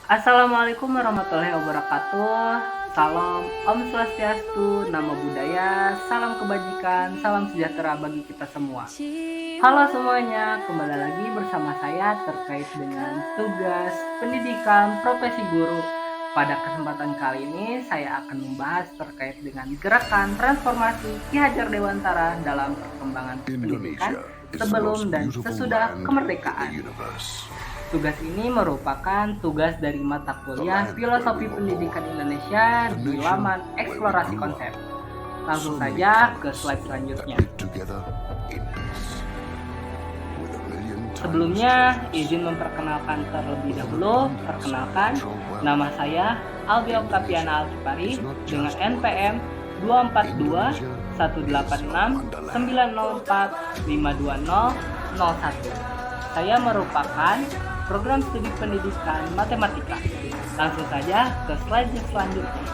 Assalamualaikum warahmatullahi wabarakatuh. Salam Om Swastiastu, Namo Buddhaya, salam kebajikan, salam sejahtera bagi kita semua. Halo semuanya, kembali lagi bersama saya terkait dengan tugas pendidikan profesi guru. Pada kesempatan kali ini saya akan membahas terkait dengan gerakan transformasi Ki Hajar Dewantara dalam perkembangan pendidikan sebelum dan sesudah kemerdekaan. Tugas ini merupakan tugas dari mata kuliah Filosofi Pendidikan Indonesia di laman Eksplorasi Konsep. Langsung saja ke slide selanjutnya. Sebelumnya, izin memperkenalkan terlebih dahulu. Perkenalkan, nama saya Albi Oktaviana Alkipari dengan NPM 242 186 904 520 01. Saya merupakan program studi pendidikan matematika. Langsung saja ke slide selanjutnya.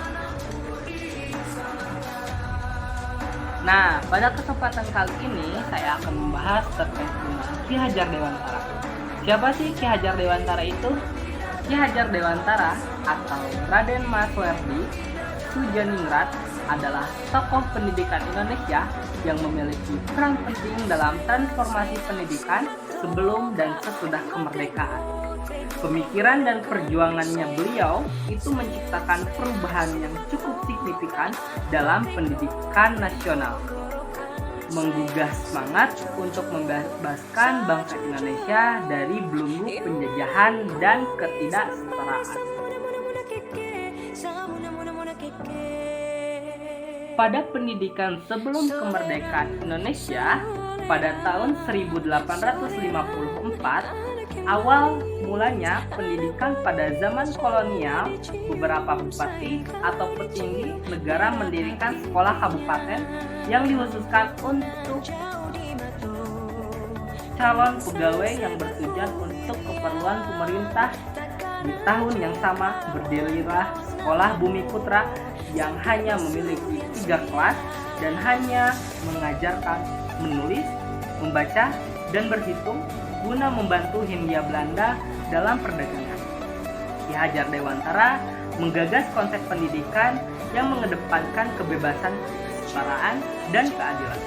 Nah, pada kesempatan kali ini saya akan membahas terkait dengan Ki Hajar Dewantara. Siapa sih Ki Hajar Dewantara itu? Ki Hajar Dewantara atau Raden Mas Werdi Soejaningrat adalah tokoh pendidikan Indonesia yang memiliki peran penting dalam transformasi pendidikan sebelum dan sesudah kemerdekaan. Pemikiran dan perjuangannya beliau itu menciptakan perubahan yang cukup signifikan dalam pendidikan nasional, menggugah semangat untuk membebaskan bangsa Indonesia dari belenggu penjajahan dan ketidaksetaraan. Pada pendidikan sebelum kemerdekaan Indonesia, pada tahun 1854, awal mulanya pendidikan pada zaman kolonial, beberapa bupati atau petinggi negara mendirikan sekolah kabupaten yang dikhususkan untuk calon pegawai yang bertujuan untuk keperluan pemerintah. Di tahun yang sama berdirilah Sekolah Bumi Putra yang hanya memiliki 3 kelas dan hanya mengajarkan menulis, membaca, dan berhitung guna membantu Hindia Belanda dalam perdagangan. Ki Hajar Dewantara menggagas konsep pendidikan yang mengedepankan kebebasan, kesetaraan, dan keadilan.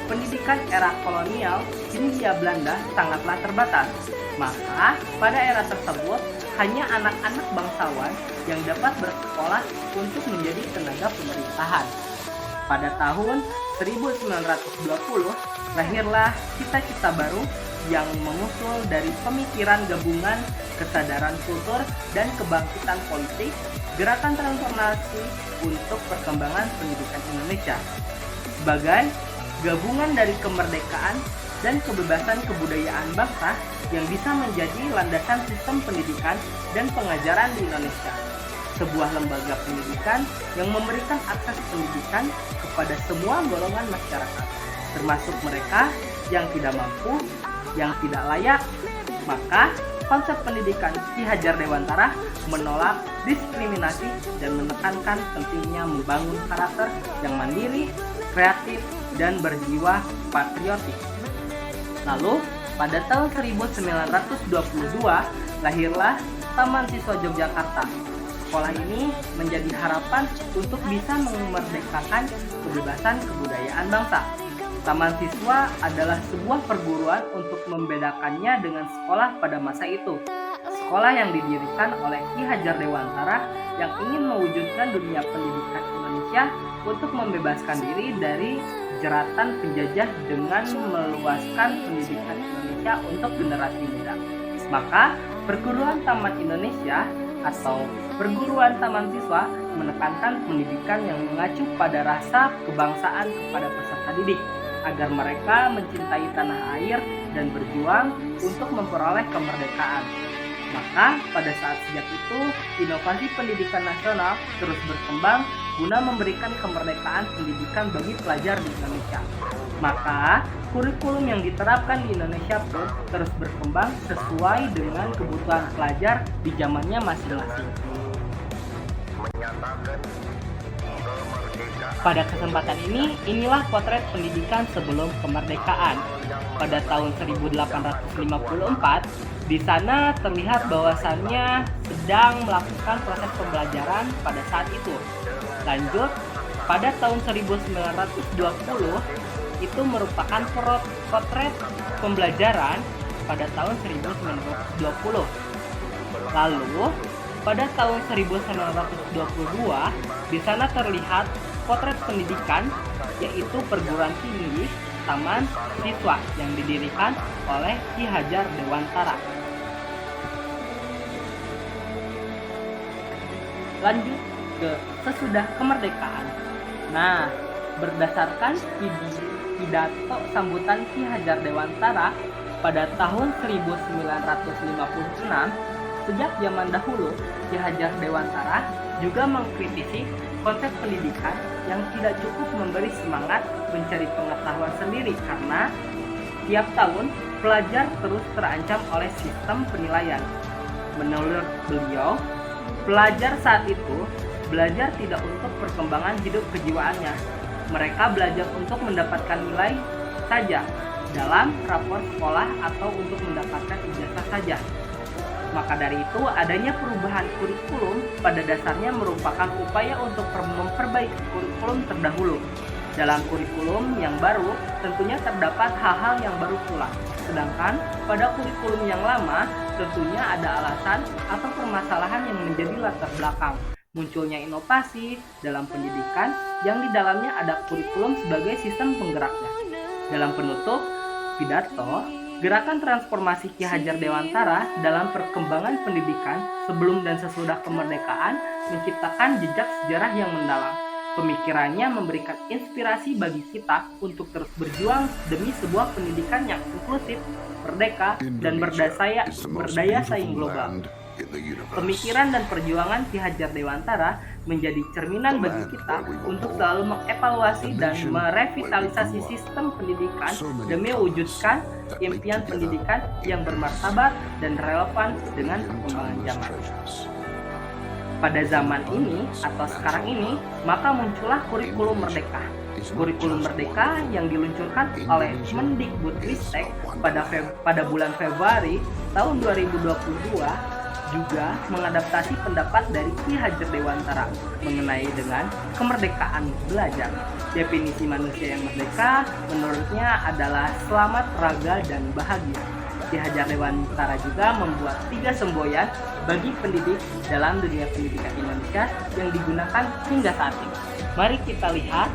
Pendidikan era kolonial Hindia Belanda sangatlah terbatas, maka pada era tersebut hanya anak-anak bangsawan yang dapat bersekolah untuk menjadi tenaga pemerintahan. Pada tahun 1920 lahirlah cita-cita baru yang mengusul dari pemikiran gabungan kesadaran kultur dan kebangkitan politik, gerakan transformasi untuk perkembangan pendidikan Indonesia. Sebagai gabungan dari kemerdekaan dan kebebasan kebudayaan bangsa yang bisa menjadi landasan sistem pendidikan dan pengajaran di Indonesia. Sebuah lembaga pendidikan yang memberikan akses pendidikan kepada semua golongan masyarakat, termasuk mereka yang tidak mampu, yang tidak layak. Maka konsep pendidikan Ki Hajar Dewantara menolak diskriminasi dan menekankan pentingnya membangun karakter yang mandiri, kreatif, dan berjiwa patriotik. Lalu, pada tahun 1922, lahirlah Taman Siswa Yogyakarta. Sekolah ini menjadi harapan untuk bisa memerdekakan kebebasan kebudayaan bangsa. Taman Siswa adalah sebuah perguruan untuk membedakannya dengan sekolah pada masa itu. Sekolah yang didirikan oleh Ki Hajar Dewantara yang ingin mewujudkan dunia pendidikan Indonesia untuk membebaskan diri dari jeratan penjajah dengan meluaskan pendidikan Indonesia untuk generasi muda. Maka, Perguruan Taman Indonesia atau Perguruan Taman Siswa menekankan pendidikan yang mengacu pada rasa kebangsaan kepada peserta didik, agar mereka mencintai tanah air dan berjuang untuk memperoleh kemerdekaan. Maka pada saat sejak itu, inovasi pendidikan nasional terus berkembang guna memberikan kemerdekaan pendidikan bagi pelajar di Indonesia. Maka, kurikulum yang diterapkan di Indonesia pun terus berkembang sesuai dengan kebutuhan pelajar di zamannya masing-masing. Menyatakan kemerdekaan Pada kesempatan ini, inilah potret pendidikan sebelum kemerdekaan. Pada tahun 1854, di sana terlihat bahwasannya sedang melakukan proses pembelajaran pada saat itu. Lanjut, pada tahun 1920, itu merupakan potret pembelajaran pada tahun 1920. Lalu, pada tahun 1922, di sana terlihat potret pendidikan, yaitu perguruan tinggi Taman Siswa yang didirikan oleh Ki Hajar Dewantara. Lanjut ke sesudah kemerdekaan. Nah, berdasarkan pidato sambutan Ki Hajar Dewantara pada tahun 1956, sejak zaman dahulu Ki Hajar Dewantara juga mengkritisi konsep pendidikan yang tidak cukup memberi semangat mencari pengetahuan sendiri karena tiap tahun pelajar terus terancam oleh sistem penilaian. Menurut beliau, pelajar saat itu belajar tidak untuk perkembangan hidup kejiwaannya. Mereka belajar untuk mendapatkan nilai saja dalam rapor sekolah atau untuk mendapatkan ijazah saja. Maka dari itu, adanya perubahan kurikulum pada dasarnya merupakan upaya untuk memperbaiki kurikulum terdahulu. Dalam kurikulum yang baru, tentunya terdapat hal-hal yang baru pula. Sedangkan pada kurikulum yang lama, tentunya ada alasan atau permasalahan yang menjadi latar belakang munculnya inovasi dalam pendidikan yang di dalamnya ada kurikulum sebagai sistem penggeraknya. Dalam penutup pidato, gerakan transformasi Ki Hajar Dewantara dalam perkembangan pendidikan sebelum dan sesudah kemerdekaan menciptakan jejak sejarah yang mendalam. Pemikirannya memberikan inspirasi bagi kita untuk terus berjuang demi sebuah pendidikan yang inklusif, merdeka, dan berdaya saing global. Pemikiran dan perjuangan Ki Hajar Dewantara menjadi cerminan bagi kita untuk selalu mengevaluasi dan merevitalisasi sistem pendidikan demi mewujudkan impian pendidikan yang bermartabat dan relevan dengan perkembangan zaman. Pada zaman ini atau sekarang ini, maka muncullah kurikulum merdeka. Kurikulum merdeka yang diluncurkan oleh Mendikbudristek pada bulan Februari tahun 2022 juga mengadaptasi pendapat dari Ki Hajar Dewantara mengenai dengan kemerdekaan belajar. Definisi manusia yang merdeka menurutnya adalah selamat, raga, dan bahagia. Ki Hajar Dewantara juga membuat 3 semboyan bagi pendidik dalam dunia pendidikan Indonesia yang digunakan hingga saat ini. Mari kita lihat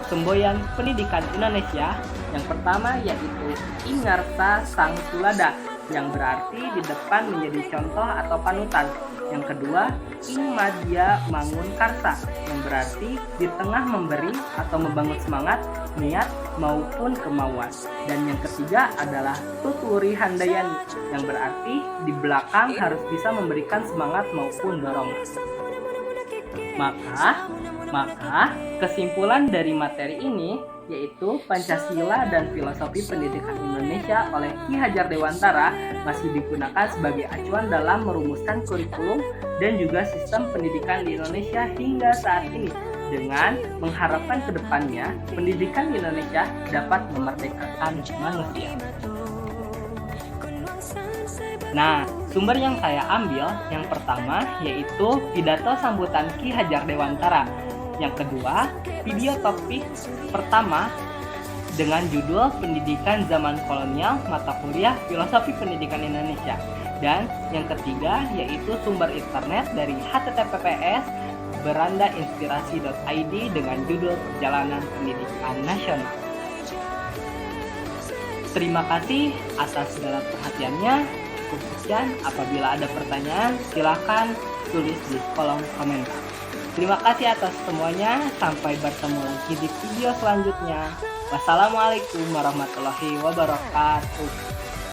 semboyan pendidikan Indonesia. Yang pertama yaitu Ingarta Sang Tulada, yang berarti di depan menjadi contoh atau panutan. Yang kedua, Ing Madya Mangun Karsa, yang berarti di tengah memberi atau membangun semangat, niat maupun kemauan. Dan yang ketiga adalah Tuturi Handayani, yang berarti di belakang harus bisa memberikan semangat maupun dorongan. Maka kesimpulan dari materi ini yaitu Pancasila dan Filosofi Pendidikan Indonesia oleh Ki Hajar Dewantara masih digunakan sebagai acuan dalam merumuskan kurikulum dan juga sistem pendidikan di Indonesia hingga saat ini, dengan mengharapkan ke depannya pendidikan di Indonesia dapat memerdekakan manusia. Nah, sumber yang saya ambil yang pertama yaitu pidato sambutan Ki Hajar Dewantara. Yang kedua, video topik pertama dengan judul Pendidikan Zaman Kolonial Mata Kuliah Filosofi Pendidikan Indonesia. Dan yang ketiga yaitu sumber internet dari https://berandainspirasi.id dengan judul Perjalanan Pendidikan Nasional. Terima kasih atas segala perhatiannya. Cukup sekian, apabila ada pertanyaan silakan tulis di kolom komentar. Terima kasih atas semuanya. Sampai bertemu lagi di video selanjutnya. Wassalamualaikum warahmatullahi wabarakatuh.